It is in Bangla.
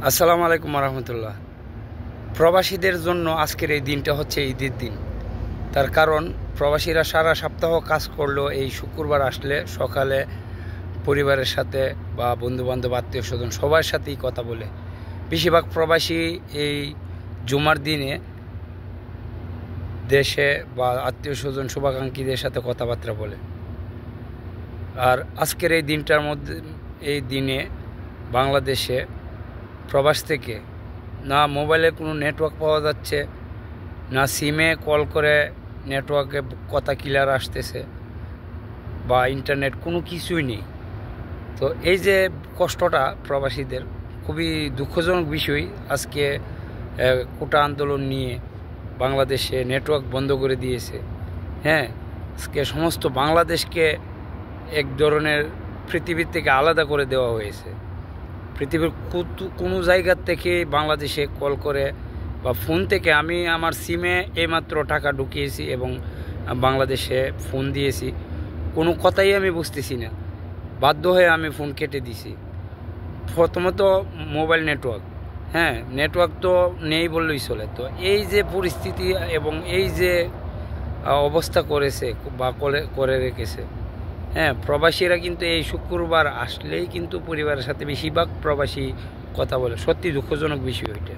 আসসালামু আলাইকুম রহমতুল্লাহ। প্রবাসীদের জন্য আজকের এই দিনটা হচ্ছে ঈদের দিন। তার কারণ প্রবাসীরা সারা সপ্তাহ কাজ করলেও এই শুক্রবার আসলে সকালে পরিবারের সাথে বা বন্ধুবান্ধব আত্মীয় স্বজন সবার সাথেই কথা বলে। বেশিরভাগ প্রবাসী এই জুমার দিনে দেশে বা আত্মীয় স্বজন শুভাকাঙ্ক্ষীদের সাথে কথাবার্তা বলে। আর আজকের এই দিনটার মধ্যে এই দিনে বাংলাদেশে প্রবাস থেকে না মোবাইলে কোনো নেটওয়ার্ক পাওয়া যাচ্ছে, না সিমে কল করে নেটওয়ার্কে কথা ক্লিয়ার আসতেছে, বা ইন্টারনেট কোনো কিছুই নেই। তো এই যে কষ্টটা প্রবাসীদের, খুবই দুঃখজনক বিষয়। আজকে কোটা আন্দোলন নিয়ে বাংলাদেশে নেটওয়ার্ক বন্ধ করে দিয়েছে। হ্যাঁ, আজকে সমস্ত বাংলাদেশকে এক ধরনের পৃথিবীর থেকে আলাদা করে দেওয়া হয়েছে। পৃথিবীর কোনো জায়গার থেকে বাংলাদেশে কল করে বা ফোন থেকে আমি আমার সিমে এইমাত্র টাকা ঢুকিয়েছি এবং বাংলাদেশে ফোন দিয়েছি, কোনো কথাই আমি বুঝতেছি না। বাধ্য হয়ে আমি ফোন কেটে দিছি। প্রথমত মোবাইল নেটওয়ার্ক, হ্যাঁ নেটওয়ার্ক তো নেই বললেই চলে। তো এই যে পরিস্থিতি এবং এই যে অবস্থা করেছে বা করে রেখেছে, হ্যাঁ প্রবাসীরা কিন্তু এই শুক্রবার আসলেই কিন্তু পরিবারের সাথে বেশিরভাগ প্রবাসী কথা বলে। সত্যি দুঃখজনক বিষয় ওইটা।